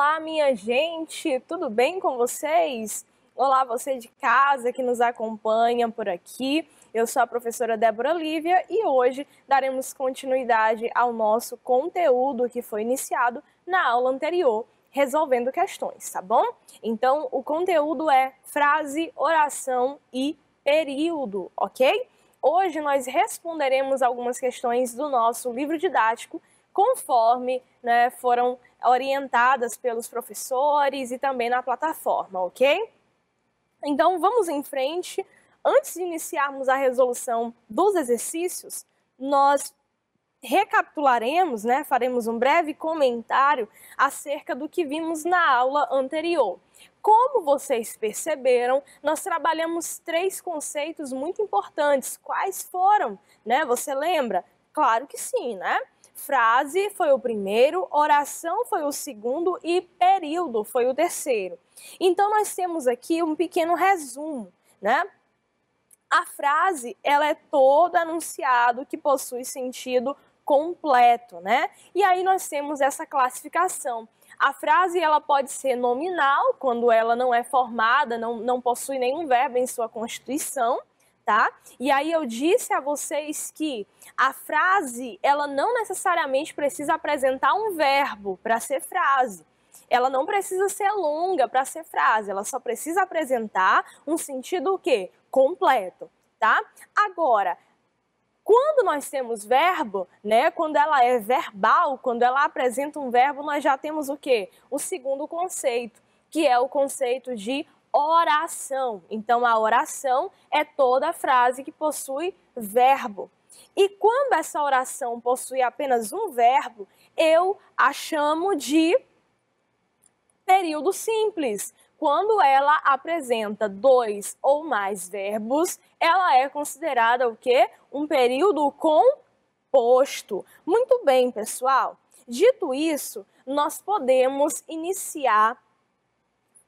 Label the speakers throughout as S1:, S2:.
S1: Olá, minha gente, tudo bem com vocês? Olá, você de casa que nos acompanha por aqui. Eu sou a professora Débora Lívia e hoje daremos continuidade ao nosso conteúdo que foi iniciado na aula anterior, resolvendo questões, tá bom? Então, o conteúdo é frase, oração e período, ok? Hoje nós responderemos algumas questões do nosso livro didático, conforme foram orientadas pelos professores e também na plataforma, ok? Então vamos em frente. Antes de iniciarmos a resolução dos exercícios, nós recapitularemos, faremos um breve comentário acerca do que vimos na aula anterior. Como vocês perceberam, nós trabalhamos 3 conceitos muito importantes. Quais foram? Você lembra? Claro que sim, Frase foi o primeiro, oração foi o segundo e período foi o terceiro. Então, nós temos aqui um pequeno resumo, A frase, ela é todo enunciado que possui sentido completo, E aí nós temos essa classificação. A frase, ela pode ser nominal, quando ela não é formada, não possui nenhum verbo em sua constituição, tá? E aí eu disse a vocês que a frase, ela não necessariamente precisa apresentar um verbo para ser frase. Ela não precisa ser longa para ser frase, ela só precisa apresentar um sentido o quê? Completo, tá? Agora, quando nós temos verbo, quando ela é verbal, quando ela apresenta um verbo, nós já temos o quê? O segundo conceito, que é o conceito de oração. Então, a oração é toda frase que possui verbo. E quando essa oração possui apenas um verbo, eu a chamo de período simples. Quando ela apresenta 2 ou mais verbos, ela é considerada o quê? Um período composto. Muito bem, pessoal. Dito isso, nós podemos iniciar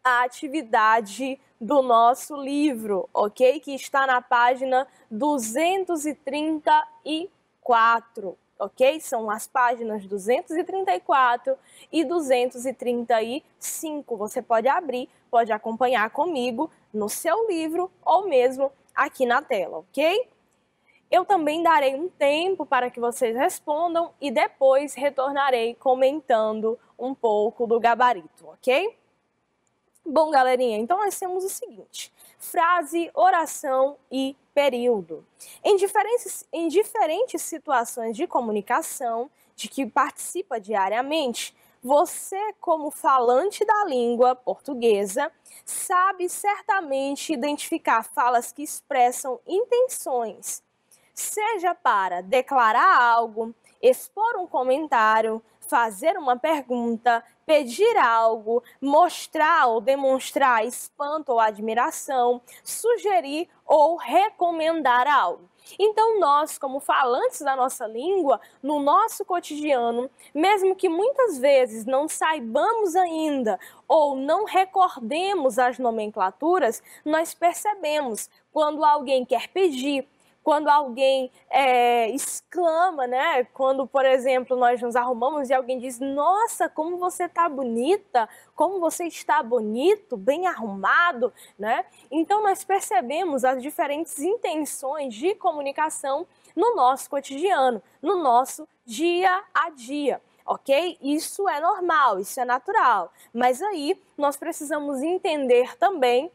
S1: a atividade do nosso livro, ok? Que está na página 234, ok? São as páginas 234 e 235. Você pode abrir, pode acompanhar comigo no seu livro ou mesmo aqui na tela, ok? Eu também darei um tempo para que vocês respondam e depois retornarei comentando um pouco do gabarito, ok? Bom, galerinha, então nós temos o seguinte: frase, oração e período. Em diferentes situações de comunicação de que participa diariamente, você, como falante da língua portuguesa, sabe certamente identificar falas que expressam intenções, seja para declarar algo, expor um comentário, fazer uma pergunta, pedir algo, mostrar ou demonstrar espanto ou admiração, sugerir ou recomendar algo. Então nós, como falantes da nossa língua, no nosso cotidiano, mesmo que muitas vezes não saibamos ainda ou não recordemos as nomenclaturas, nós percebemos quando alguém quer pedir, quando alguém exclama, Quando, por exemplo, nós nos arrumamos e alguém diz: nossa, como você está bonita, como você está bonito, bem arrumado, Então, nós percebemos as diferentes intenções de comunicação no nosso cotidiano, no nosso dia a dia, ok? Isso é normal, isso é natural, mas aí nós precisamos entender também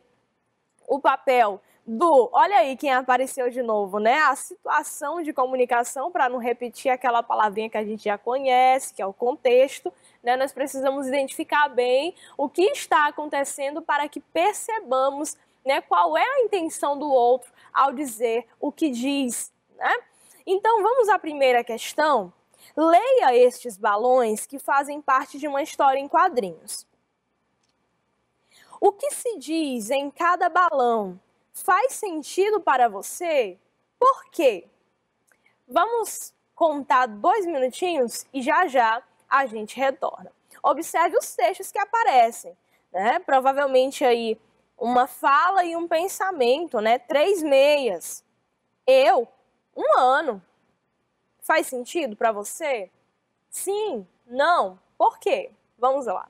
S1: o papel olha aí quem apareceu de novo, A situação de comunicação, para não repetir aquela palavrinha que a gente já conhece, que é o contexto, Nós precisamos identificar bem o que está acontecendo para que percebamos, qual é a intenção do outro ao dizer o que diz, Então, vamos à primeira questão. Leia estes balões que fazem parte de uma história em quadrinhos. O que se diz em cada balão faz sentido para você? Por quê? Vamos contar 2 minutinhos e já a gente retorna. Observe os textos que aparecem, Provavelmente aí uma fala e um pensamento, 3 meias. Eu, 1 ano. Faz sentido para você? Sim? Não? Por quê? Vamos lá.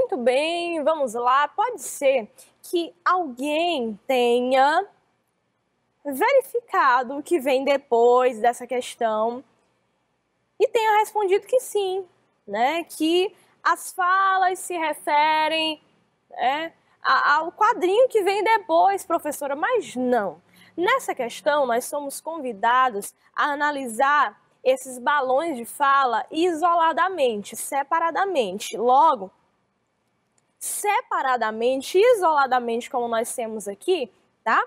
S1: Muito bem, vamos lá. Pode ser que alguém tenha verificado o que vem depois dessa questão e tenha respondido que sim, né? Que as falas se referem, né, ao quadrinho que vem depois, professora, mas não. Nessa questão, nós somos convidados a analisar esses balões de fala isoladamente, separadamente. Logo, separadamente, isoladamente, como nós temos aqui, tá?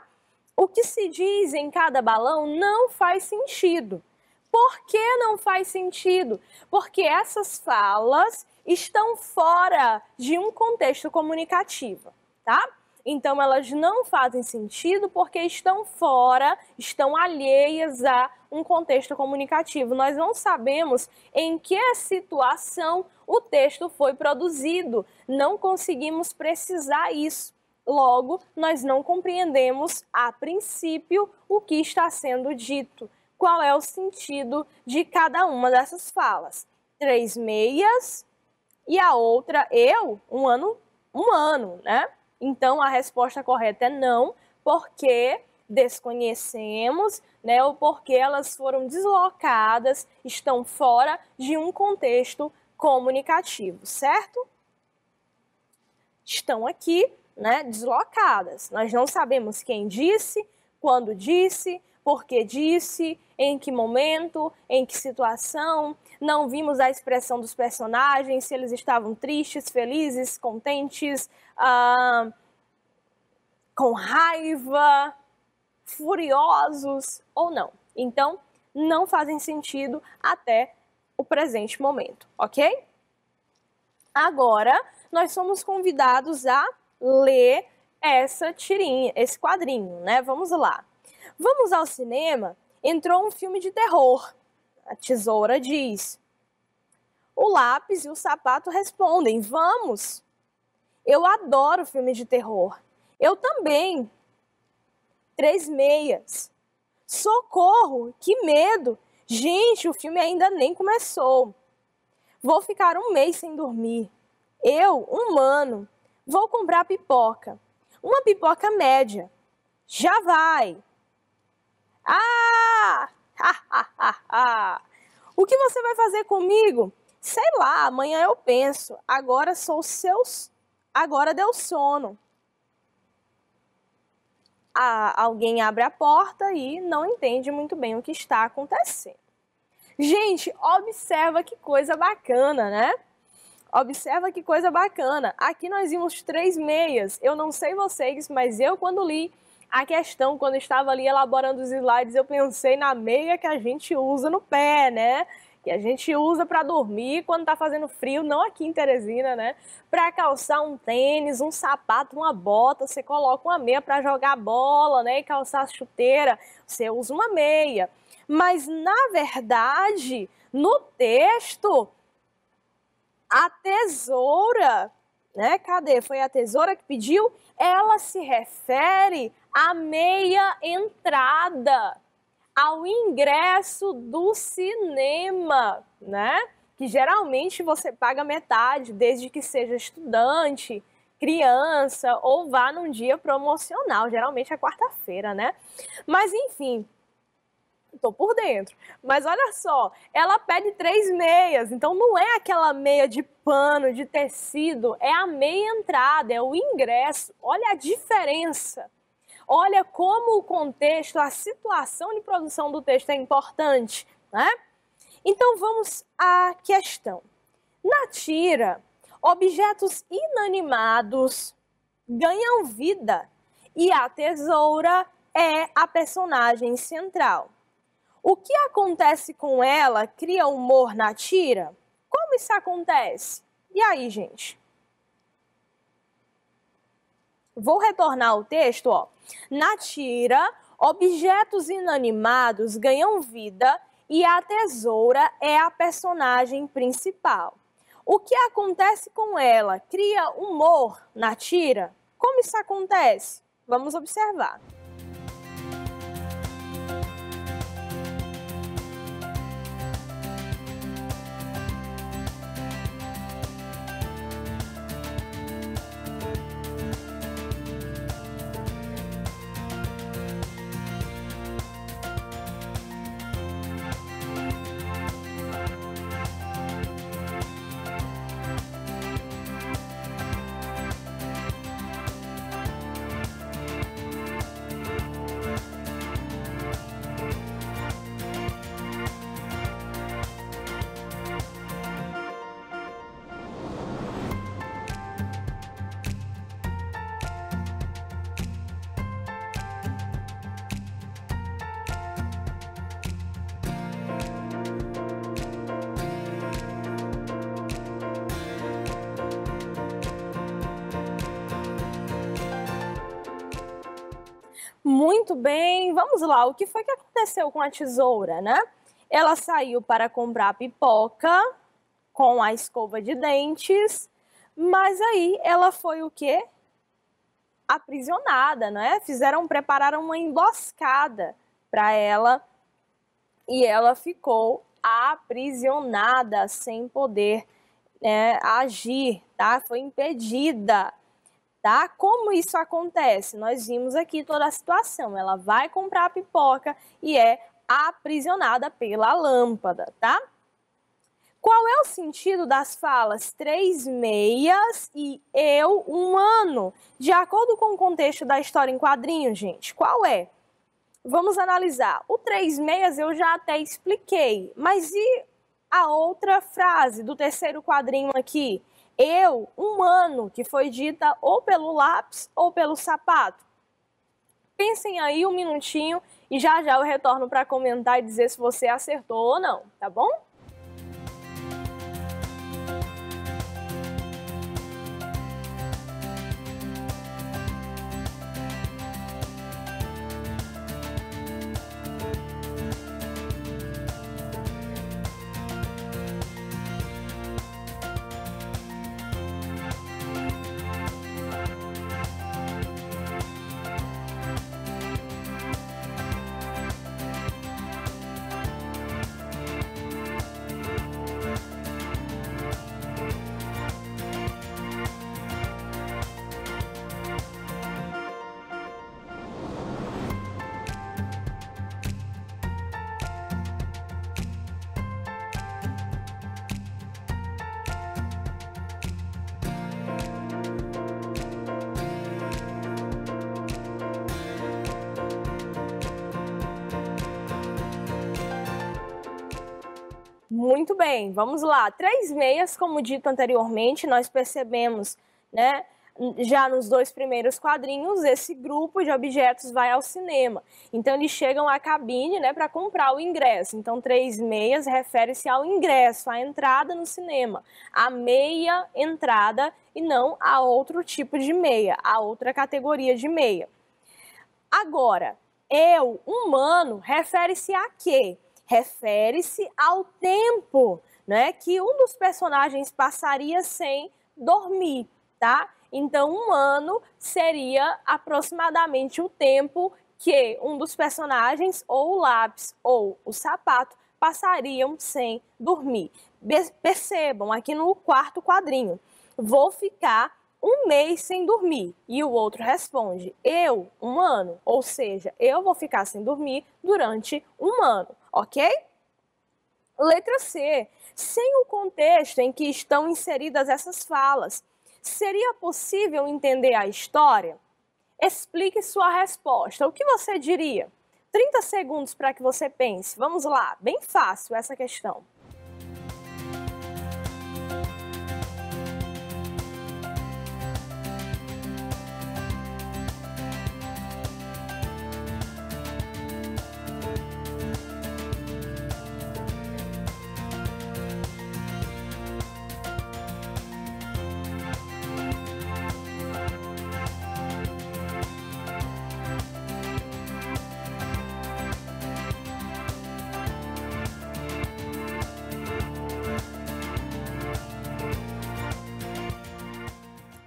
S1: O que se diz em cada balão não faz sentido. Por que não faz sentido? Porque essas falas estão fora de um contexto comunicativo, tá? Então, elas não fazem sentido porque estão fora, estão alheias a um contexto comunicativo. Nós não sabemos em que situação o texto foi produzido, não conseguimos precisar isso. Logo, nós não compreendemos, a princípio, o que está sendo dito. Qual é o sentido de cada uma dessas falas? 3 meias e a outra, eu, um ano, né? Então, a resposta correta é não, porque desconhecemos, né? Ou porque elas foram deslocadas, estão fora de um contexto comunicativo, certo? Estão aqui, né, deslocadas. Nós não sabemos quem disse, quando disse, por que disse, em que momento, em que situação. Não vimos a expressão dos personagens, se eles estavam tristes, felizes, contentes, com raiva, furiosos ou não. Então, não fazem sentido até o presente momento, ok? Agora, nós somos convidados a ler essa tirinha, esse quadrinho, né? Vamos lá. Vamos ao cinema, entrou um filme de terror. A tesoura diz. O lápis e o sapato respondem, vamos. Eu adoro filme de terror. Eu também. 3 meias. Socorro, que medo. Gente, o filme ainda nem começou. Vou ficar 1 mês sem dormir. Eu, humano, vou comprar pipoca. Uma pipoca média. Já vai. Ah! O que você vai fazer comigo? Sei lá, amanhã eu penso. Agora Agora deu sono. Alguém abre a porta e não entende muito bem o que está acontecendo. Gente, observa que coisa bacana, né? Observa que coisa bacana. Aqui nós vimos 3 meias. Eu não sei vocês, mas eu quando li a questão, quando estava ali elaborando os slides, eu pensei na meia que a gente usa no pé, né? Que a gente usa para dormir quando tá fazendo frio, não aqui em Teresina, né? Para calçar um tênis, um sapato, uma bota, você coloca uma meia para jogar bola, né? E calçar a chuteira, você usa uma meia. Mas, na verdade, no texto, a tesoura, né? Cadê? Foi a tesoura que pediu? Ela se refere à meia entrada, ao ingresso do cinema, né? Que geralmente você paga metade, desde que seja estudante, criança ou vá num dia promocional, geralmente é quarta-feira, né? Mas enfim, tô por dentro. Mas olha só, ela pede 3 meias, então não é aquela meia de pano, de tecido, é a meia entrada, é o ingresso. Olha a diferença. Olha como o contexto, a situação de produção do texto é importante, né? Então vamos à questão. Na tira, objetos inanimados ganham vida e a tesoura é a personagem central. O que acontece com ela cria humor na tira? Como isso acontece? E aí, gente? Vou retornar ao texto, ó. Na tira, objetos inanimados ganham vida e a tesoura é a personagem principal. O que acontece com ela? Cria humor na tira? Como isso acontece? Vamos observar. Muito bem, vamos lá. O que foi que aconteceu com a tesoura, né? Ela saiu para comprar pipoca com a escova de dentes, mas aí ela foi o quê? Aprisionada, né? Prepararam uma emboscada para ela e ela ficou aprisionada sem poder agir, tá? Foi impedida, tá? Como isso acontece? Nós vimos aqui toda a situação. Ela vai comprar a pipoca e é aprisionada pela lâmpada, tá? Qual é o sentido das falas 3 meias e eu 1 ano? De acordo com o contexto da história em quadrinhos, gente, qual é? Vamos analisar. O 3 meias eu já até expliquei, mas e a outra frase do terceiro quadrinho aqui? Eu 1 ano, que foi dita ou pelo lápis ou pelo sapato. Pensem aí um minutinho e já já eu retorno para comentar e dizer se você acertou ou não, tá bom? Muito bem, vamos lá. 3 meias, como dito anteriormente, nós percebemos, né, já nos 2 primeiros quadrinhos, esse grupo de objetos vai ao cinema. Então, eles chegam à cabine, né, para comprar o ingresso. Então, 3 meias refere-se ao ingresso, à entrada no cinema. A meia entrada e não a outro tipo de meia, a outra categoria de meia. Agora, eu, 1 ano, refere-se a quê? Refere-se ao tempo, né, que um dos personagens passaria sem dormir, tá? Então, 1 ano seria aproximadamente o tempo que um dos personagens, ou o lápis, ou o sapato, passariam sem dormir. Percebam, aqui no 4º quadrinho, vou ficar 1 mês sem dormir. E o outro responde, eu, 1 ano. Ou seja, eu vou ficar sem dormir durante 1 ano, ok? Letra C. Sem o contexto em que estão inseridas essas falas, seria possível entender a história? Explique sua resposta. O que você diria? 30 segundos para que você pense. Vamos lá, bem fácil essa questão.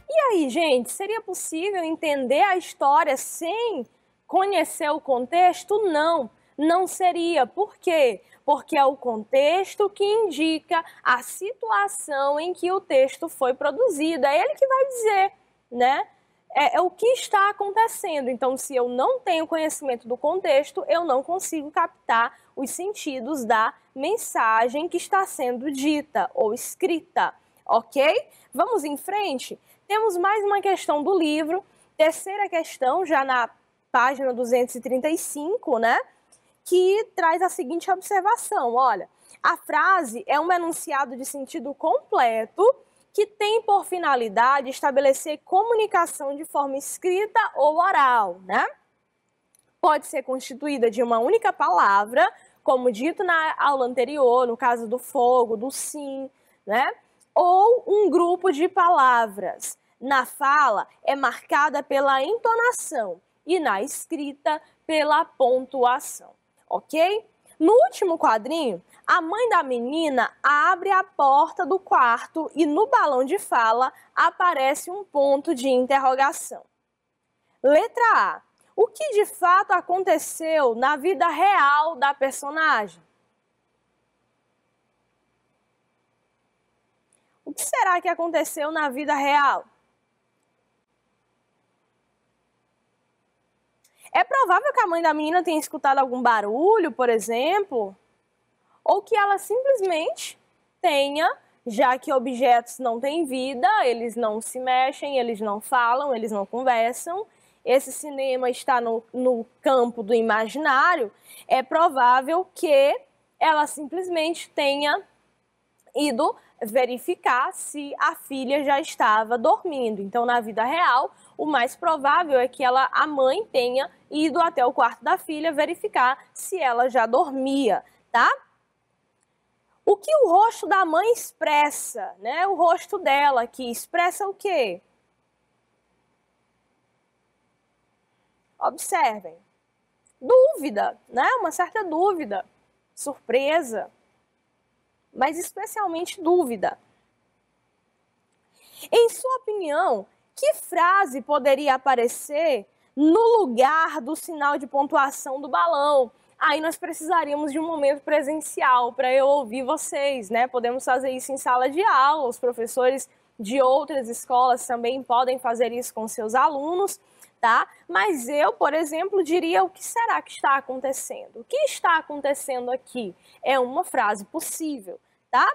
S1: E aí, gente, seria possível entender a história sem conhecer o contexto? Não, não seria. Por quê? Porque é o contexto que indica a situação em que o texto foi produzido. É ele que vai dizer, né? É o que está acontecendo. Então, se eu não tenho conhecimento do contexto, eu não consigo captar os sentidos da mensagem que está sendo dita ou escrita, ok? Vamos em frente? Temos mais uma questão do livro, terceira questão, já na página 235, né? Que traz a seguinte observação, olha, a frase é um enunciado de sentido completo que tem por finalidade estabelecer comunicação de forma escrita ou oral, né? Pode ser constituída de uma única palavra, como dito na aula anterior, no caso do fogo, do sim, né? Ou um grupo de palavras. Na fala, é marcada pela entonação e na escrita, pela pontuação, ok? No último quadrinho, a mãe da menina abre a porta do quarto e no balão de fala aparece um ponto de interrogação. Letra A. O que de fato aconteceu na vida real da personagem? O que será que aconteceu na vida real? É provável que a mãe da menina tenha escutado algum barulho, por exemplo, ou que ela simplesmente tenha, já que objetos não têm vida, eles não se mexem, eles não falam, eles não conversam, esse cinema está no campo do imaginário, é provável que ela simplesmente tenha ido verificar se a filha já estava dormindo. Então, na vida real, o mais provável é que a mãe tenha ido até o quarto da filha verificar se ela já dormia, tá? O que o rosto da mãe expressa, né? O rosto dela aqui expressa o quê? Observem. Dúvida, né? Uma certa dúvida, surpresa, mas especialmente dúvida. Em sua opinião, que frase poderia aparecer no lugar do sinal de pontuação do balão? Aí nós precisaríamos de um momento presencial para eu ouvir vocês, né? Podemos fazer isso em sala de aula, os professores de outras escolas também podem fazer isso com seus alunos, tá? Mas eu, por exemplo, diria o que será que está acontecendo? O que está acontecendo aqui? É uma frase possível, tá?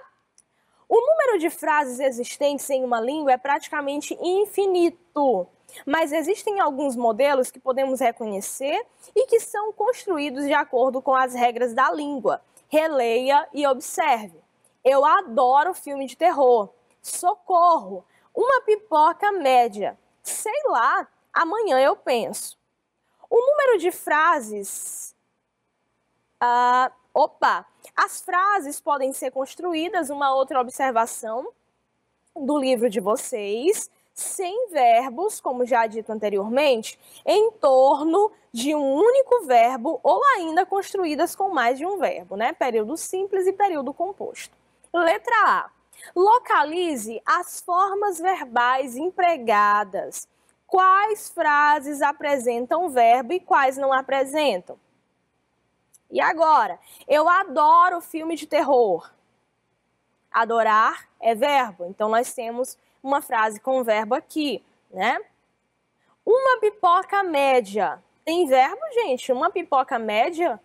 S1: O número de frases existentes em uma língua é praticamente infinito, mas existem alguns modelos que podemos reconhecer e que são construídos de acordo com as regras da língua. Releia e observe. Eu adoro filme de terror. Socorro! Uma pipoca média. Sei lá, amanhã eu penso. O número de frases... As frases podem ser construídas, uma outra observação do livro de vocês, sem verbos, como já dito anteriormente, em torno de um único verbo ou ainda construídas com mais de um verbo, né? Período simples e período composto. Letra A. Localize as formas verbais empregadas. Quais frases apresentam verbo e quais não apresentam? E agora, eu adoro filme de terror. Adorar é verbo, então nós temos uma frase com verbo aqui, né? Uma pipoca média. Tem verbo, gente? Uma pipoca média?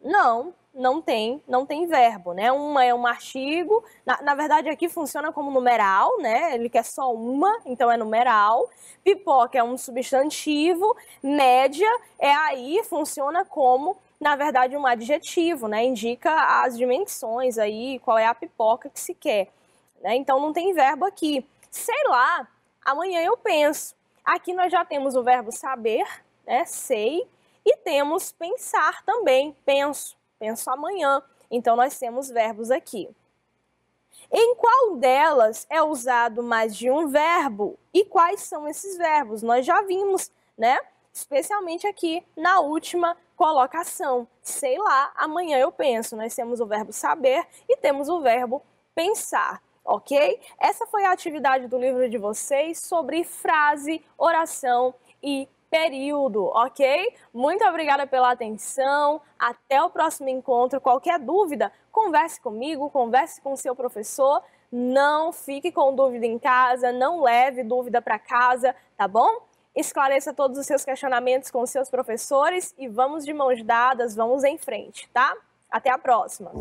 S1: Não tem verbo, né? Uma é um artigo, na verdade aqui funciona como numeral, né? Ele quer só uma, então é numeral. Pipoca é um substantivo, média funciona como, na verdade, um adjetivo, né? Indica as dimensões aí, qual é a pipoca que se quer, né? Então não tem verbo aqui. Sei lá, amanhã eu penso. Aqui nós já temos o verbo saber, né? Sei, e temos pensar também, penso amanhã. Então nós temos verbos aqui. Em qual delas é usado mais de um verbo? E quais são esses verbos? Nós já vimos, né? Especialmente aqui na última colocação. Sei lá, amanhã eu penso. Nós temos o verbo saber e temos o verbo pensar, ok? Essa foi a atividade do livro de vocês sobre frase, oração e período, ok? Muito obrigada pela atenção. Até o próximo encontro. Qualquer dúvida, converse comigo, converse com o seu professor. Não fique com dúvida em casa, não leve dúvida para casa, tá bom? Esclareça todos os seus questionamentos com os seus professores e vamos de mãos dadas, vamos em frente, tá? Até a próxima!